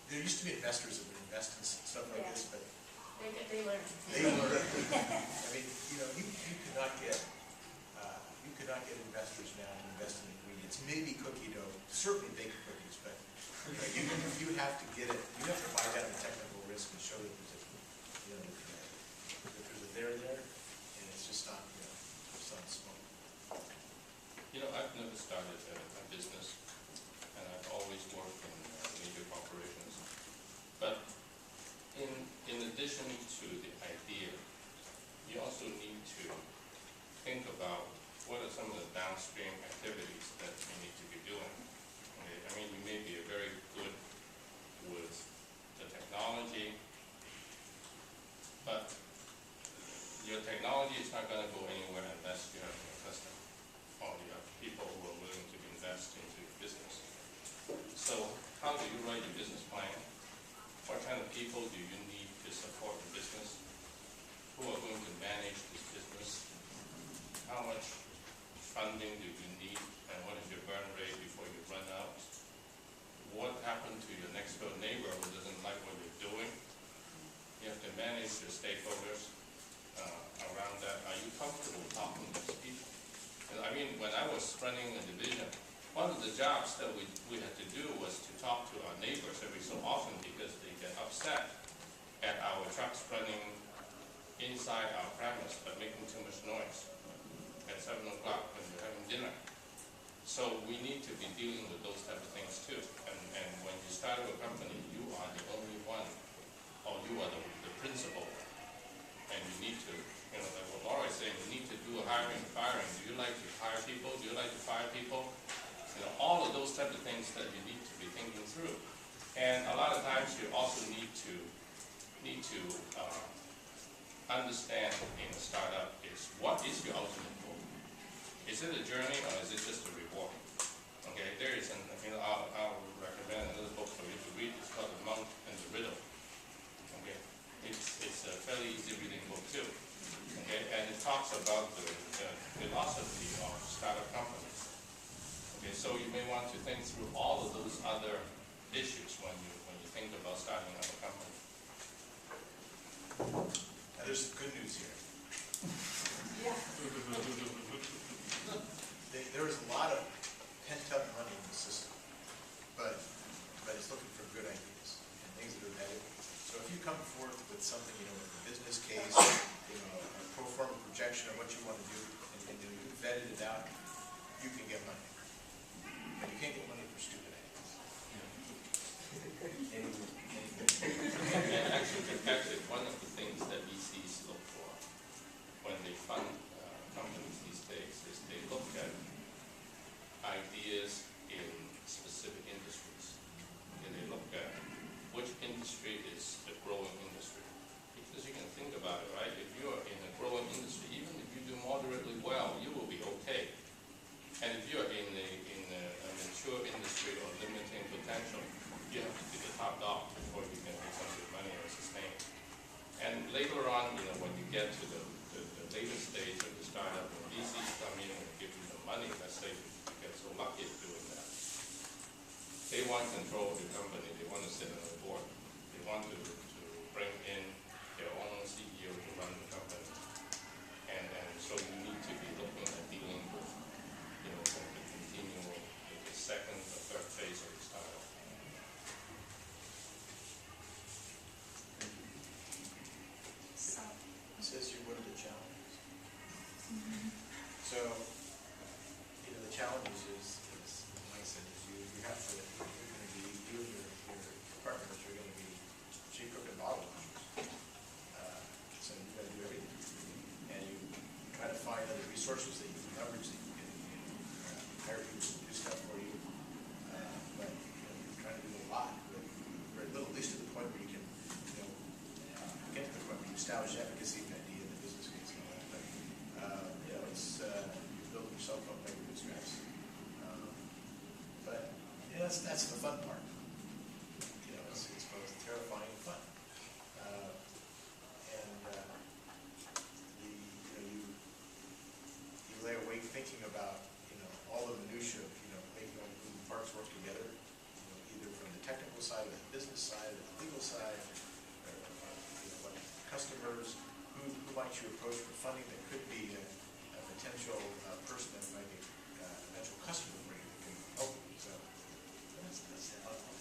there used to be investors that would invest in stuff like Yeah. this, but They learn. they learn. I mean, you could not get investors now to invest in ingredients. Maybe cookie dough, certainly baked cookies, but you have to get it. You have to buy down the technical risk and show that there's a there, and it's just not it's not small. I've never started a business, and I've always worked in major corporations. But in addition to the idea, you also need to think about what are some of the downstream activities that you need to be doing. Okay? I mean, you may be very good with the technology, but your technology is not going to go anywhere unless you have a customer or you have people who are willing to invest into your business. So how do you write your business plan? What kind of people do you need to support the business? Who are going to manage this business? How much funding do you need, and what is your burn rate before you run out? What happened to your next door neighbor who doesn't like what you're doing? You have to manage your stakeholders around that. Are you comfortable talking to these people? And I mean, when I was running a division, one of the jobs that we had to do was to talk to our neighbors every so often because they get upset at our trucks running inside our premise but making too much noise at 7 o'clock when we're having dinner. So we need to be dealing with those type of things too. And when you start a company, you are the only one, or you are the principal. And you need to, like what Laura is saying, you need to do hiring and firing. Do you like to hire people? Do you like to fire people? All of those type of things that you need to be thinking through. And a lot of times you also need to understand in a startup is what is your ultimate goal? Is it a journey or is it just a reward? Okay, there is I'll recommend another book for you to read. It's called The Monk and the Riddle. Okay, it's a fairly easy reading book too. Okay, and it talks about the philosophy of startup companies. Okay, so you may want to think through all of those other issues when you think about starting up a company. Now there's some good news here. Yeah. There is a lot of pent-up money in the system, but it's looking for good ideas and things that are vetted. So if you come forth with something, with a business case, a pro forma projection of what you want to do, and you've vetted it out, you can get money. But you can't get money for stupid ideas. And actually, one of the things that VCs look for when they fund companies these days is they look at ideas in specific industries. And they look at which industry is a growing industry. Because you can think about it, right? If you're in a growing industry, even if you do moderately well, you will be okay. And if you're in a mature industry or limiting potential, you have to be the top dog before you can make some good money or sustain. And later on, when you get to the later stage of the startup, when VCs come in and give you the money, let's say you get so lucky at doing that, they want control of the company. They want to sit on the board. They want to bring in their own CEO to run the company. And so you need to be looking at dealing with the continual, the second or third phase of the startup. So, It says here, what are the challenges? So, the challenges is like I said, is you have to, you're going to be, you and your partners are going to be cheap cook and bottle washers. So you've got to do everything. And you try to find other resources that you can leverage, that you can hire people to do stuff for you. But you're trying to do a lot with very little, at least to the point where you can, get to the point where you establish efficacy and idea in the business case and all that. But, it's, you're building yourself up by your bootstraps. But, that's the fun part. It's both terrifying and fun. You lay awake thinking about, all the minutia of, making all the moving parts work together, either from the technical side or the business business side, or the legal side, or what customers, who might you approach for funding that could be a potential person that might be a potential customer for you that can help you. So that's helpful.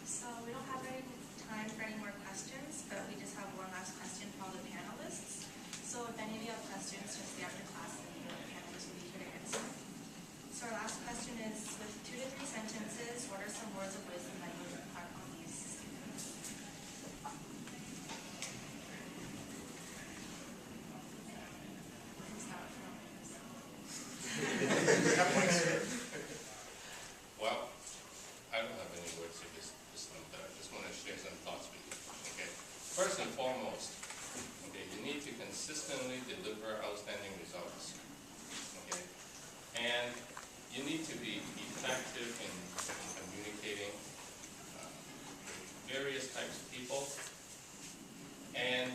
So we don't have any time for any more questions, but we just have one last question for all the panelists. So if any of you have questions, just stay after class and the panelists will be here to answer. So our last question is, with 2 to 3 sentences, what are some words of wisdom that you would impart on these students? Well, I don't have any words of wisdom, but I just want to share some thoughts with you. Okay. First and foremost, okay, you need to consistently deliver outstanding results. Okay. And you need to be effective in communicating with various types of people, and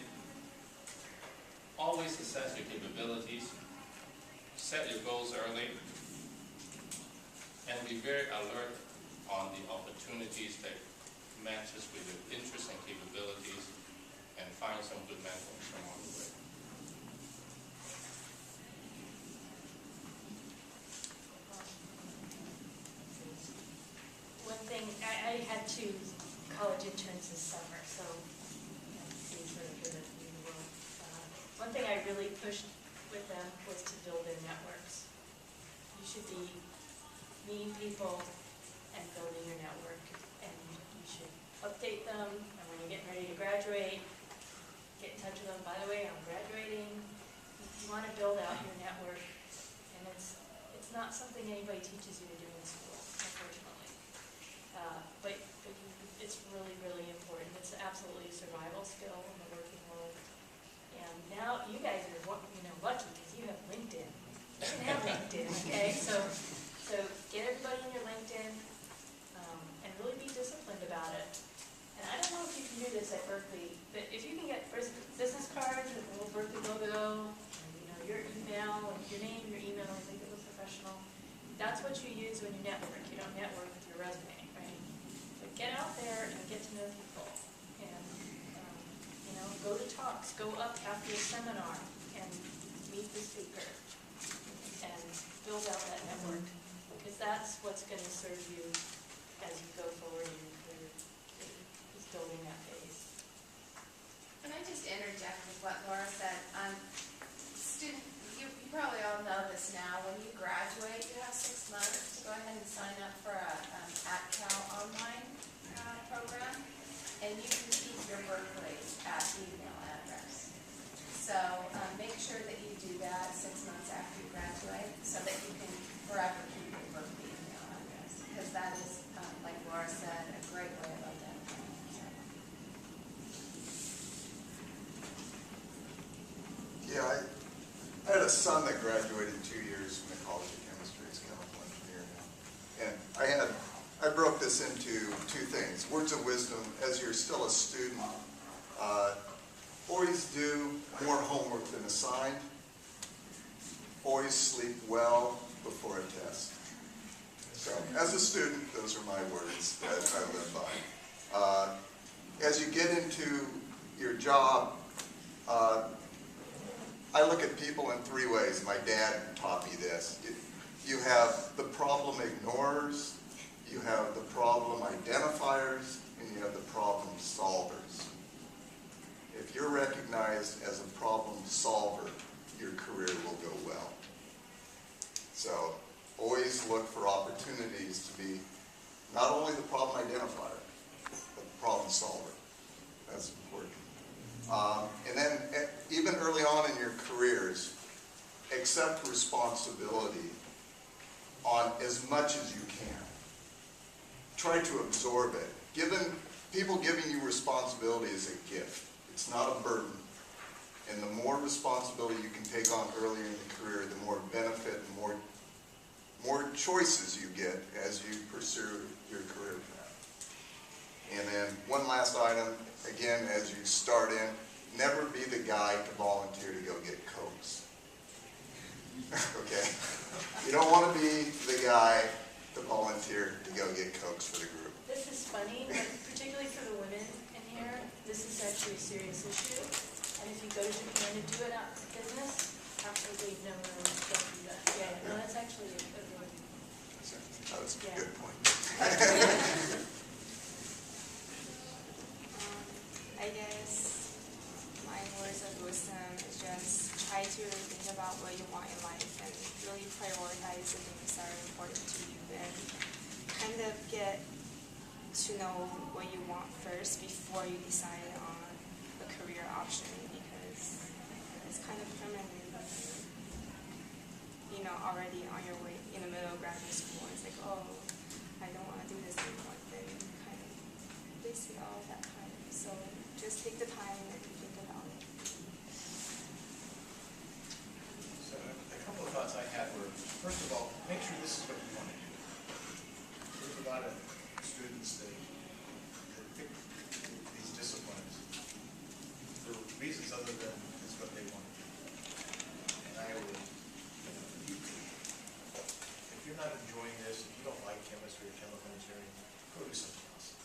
always assess your capabilities, set your goals early, and be very alert on the opportunities that matches with your interests and capabilities, and find some good mentors along the way. One thing, I had 2 college interns this summer, so these are good at the world. One thing I really pushed with them was to build their networks. You should be meeting people and building your network, and you should update them, and when you're getting ready to graduate, get in touch with them. By the way, I'm graduating. You want to build out your network, and it's not something anybody teaches you to do in school, unfortunately. But it's really, really important. It's absolutely a survival skill in the working world. And now you guys are lucky because you have LinkedIn. You can have LinkedIn, okay? So get everybody in your LinkedIn and really be disciplined about it. And I don't know if you can do this at Berkeley, but if you can get first business cards with a little Berkeley logo, and, your email, and your name, your email, I think it was professional. That's what you use when you network. You don't network with your resume, right? But get out there and get to know people, and go to talks, go up after a seminar, and meet the speaker, and build out that network, because that's what's going to serve you as you go forward in your career, is building that base. Can I just interject with what Laura said? You probably all know this now. When you graduate, you have 6 months to go ahead and sign up for a DeCal online program, and you can keep your Berkeley email address. So make sure that you do that 6 months after you graduate, so that you can forever keep your Berkeley email address, because that is, like Laura said, a great way of identifying yourself. Yeah, I had a son that graduated 2 years from the College of Chemistry. He's a chemical engineer now. And I broke this into 2 things. Words of wisdom, as you're still a student, always do more homework than assigned. Always sleep well before a test. So, as a student, those are my words that I live by. As you get into your job, I look at people in 3 ways. My dad taught me this. You have the problem ignorers, you have the problem identifiers, and you have the problem solvers. If you're recognized as a problem solver, your career will go well. So always look for opportunities to be not only the problem identifier, but the problem solver. That's important. And then even early on in your careers, accept responsibility on as much as you can. Try to absorb it. People giving you responsibility is a gift. It's not a burden. And the more responsibility you can take on earlier in the career, the more benefit and more choices you get as you pursue your career path. And then one last item, again, as you start in, never be the guy to volunteer to go get Cokes. Okay? You don't want to be the guy to volunteer to go get Cokes for the group. This is That's a Yeah. good point. I guess my words of wisdom is just try to really think about what you want in life and really prioritize the things that are important to you and kind of get to know what you want first before you decide on a career option because it's kind of permanent. You know, already on your way in the middle of graduate school, it's like, oh, I don't want to do this anymore. Then you kind of wasted all of that time. So just take the time and think about it. So a couple of thoughts I had were, first of all, make sure this is what you want to do. There's a lot of students that pick these disciplines for reasons other than it's what they want to do. And I would, if you're not enjoying this, if you don't like chemistry or chemical engineering, go do something else.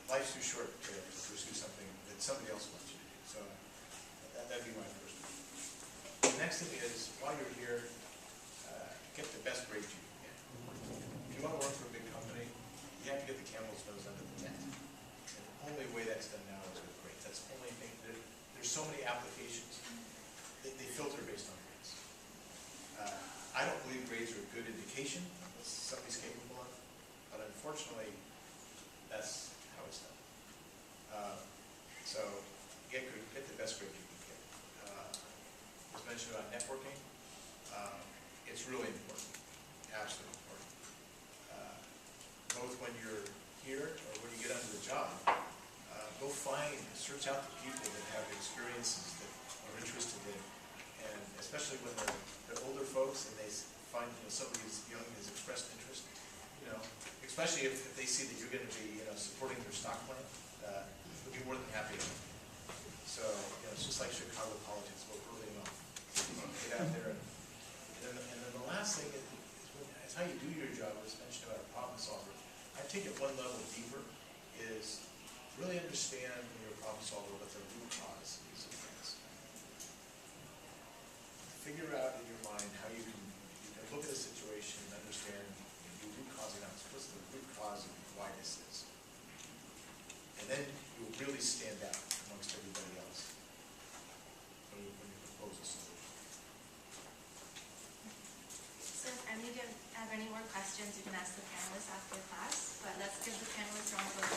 Life's too short to pursue something that somebody else wants you to do. So that'd be my first one. The next thing is, while you're here, get the best grades you can get. If you want to work for a big company, you have to get the camel's nose under the tent. And the only way that's done now is with grades. That's the only thing. There's so many applications. They filter based on grades. I don't believe grades are a good indication of what somebody's capable of, but unfortunately, that's how it's done. So get the best grade you can get. As mentioned about networking, it's really important, absolutely important. Both when you're here or when you get under the job, go search out the people that have experiences that are interested in, and especially when they're older folks and they find somebody who's young has expressed interest, especially if they see that you're going to be supporting their stock plan, they'll be more than happy to. So it's just like Chicago politics, we're early on. Get out there, and then the last thing is how you do your job. As mentioned about a problem solver, I take it one level deeper, is really understand when you're a problem solver what the root cause is of things. Figure out in your mind how you can look at a situation and understand the root cause analysis. What's the root cause of why this is? And then you'll really stand out amongst everybody else when you propose a solution. So if any of you have any more questions, you can ask the panelists after class, but let's give the panelists a round of applause.